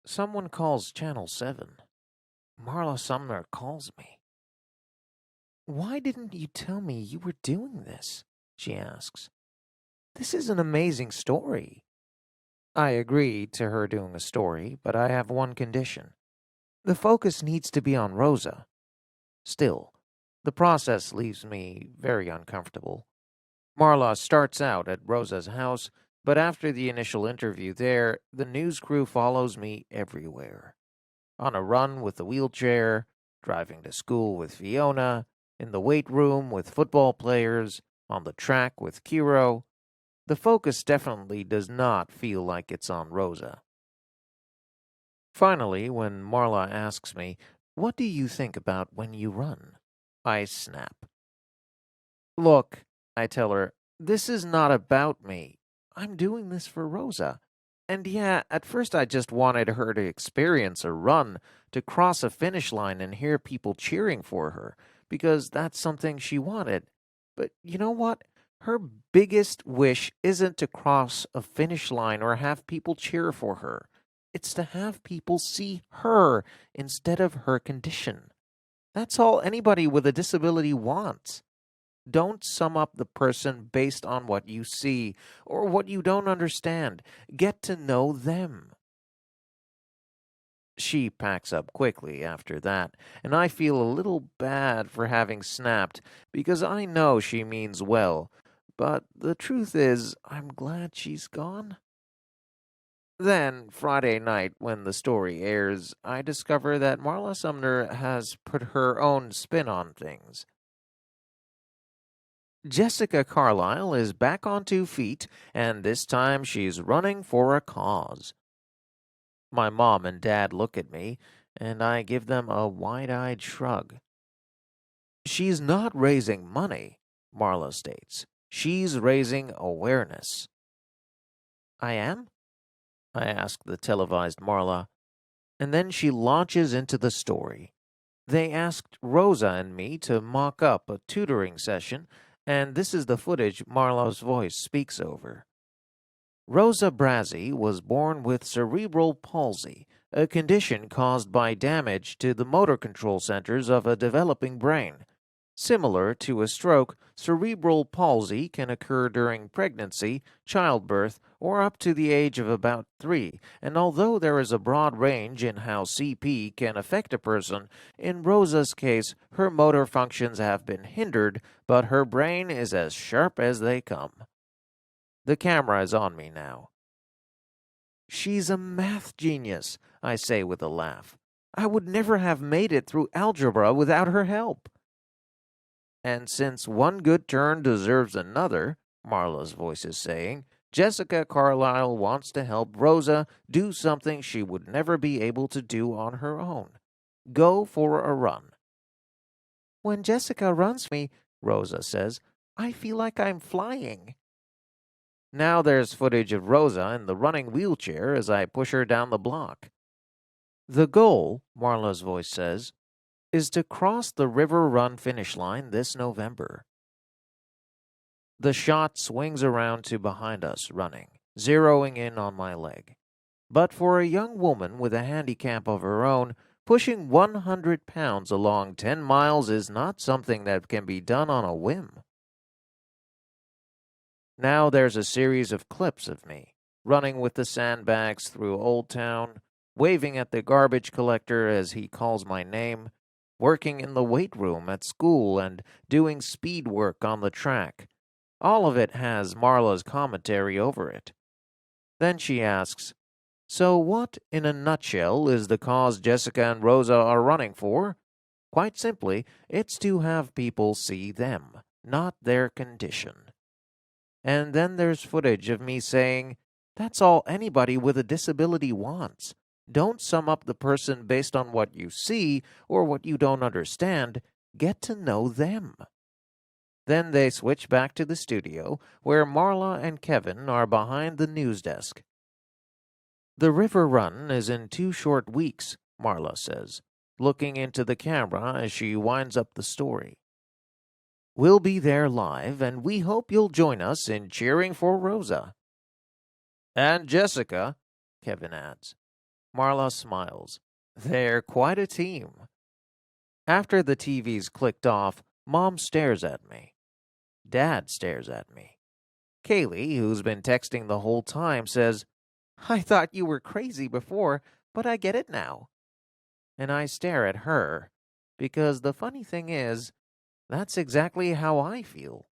Someone calls Channel 7. Marla Sumner calls me. "Why didn't you tell me you were doing this?" she asks. "This is an amazing story." I agree to her doing a story, but I have one condition. The focus needs to be on Rosa. Still, the process leaves me very uncomfortable. Marla starts out at Rosa's house, but after the initial interview there, the news crew follows me everywhere. On a run with the wheelchair, driving to school with Fiona, in the weight room with football players, on the track with Kiro. The focus definitely does not feel like it's on Rosa. Finally, when Marla asks me, "What do you think about when you run?" I snap. "Look," I tell her, "this is not about me. I'm doing this for Rosa. And yeah, at first I just wanted her to experience a run, to cross a finish line and hear people cheering for her, because that's something she wanted. But you know what? Her biggest wish isn't to cross a finish line or have people cheer for her. It's to have people see her instead of her condition. That's all anybody with a disability wants. Don't sum up the person based on what you see or what you don't understand. Get to know them." She packs up quickly after that, and I feel a little bad for having snapped because I know she means well, but the truth is I'm glad she's gone. Then, Friday night, when the story airs, I discover that Marla Sumner has put her own spin on things. Jessica Carlisle is back on 2 feet, and this time she's running for a cause. My mom and dad look at me, and I give them a wide-eyed shrug. "She's not raising money," Marla states. "She's raising awareness." "I am?" I ask the televised Marla, and then she launches into the story. They asked Rosa and me to mock up a tutoring session, and this is the footage Marla's voice speaks over. Rosa Brazzi was born with cerebral palsy, a condition caused by damage to the motor control centers of a developing brain. Similar to a stroke, cerebral palsy can occur during pregnancy, childbirth, or up to the age of about 3, and although there is a broad range in how CP can affect a person, in Rosa's case, her motor functions have been hindered, but her brain is as sharp as they come. The camera is on me now. "She's a math genius," I say with a laugh. "I would never have made it through algebra without her help." "And since one good turn deserves another," Marla's voice is saying, "Jessica Carlisle wants to help Rosa do something she would never be able to do on her own. Go for a run." "When Jessica runs me," Rosa says, "I feel like I'm flying." Now there's footage of Rosa in the running wheelchair as I push her down the block. "The goal," Marla's voice says, "is to cross the River Run finish line this November." The shot swings around to behind us running, zeroing in on my leg. But for a young woman with a handicap of her own, pushing 100 pounds along 10 miles is not something that can be done on a whim. Now there's a series of clips of me, running with the sandbags through Old Town, waving at the garbage collector as he calls my name, working in the weight room at school, and doing speed work on the track. All of it has Marla's commentary over it. Then she asks, "So what, in a nutshell, is the cause Jessica and Rosa are running for?" Quite simply, it's to have people see them, not their condition. And then there's footage of me saying, "That's all anybody with a disability wants. Don't sum up the person based on what you see or what you don't understand. Get to know them." Then they switch back to the studio, where Marla and Kevin are behind the news desk. "The River Run is in 2 short weeks," Marla says, looking into the camera as she winds up the story. "We'll be there live, and we hope you'll join us in cheering for Rosa." "And Jessica," Kevin adds. Marla smiles. They're quite a team. After the TV's clicked off, Mom stares at me. Dad stares at me. Kaylee, who's been texting the whole time, says, I thought you were crazy before, but I get it now. And I stare at her, because the funny thing is, that's exactly how I feel.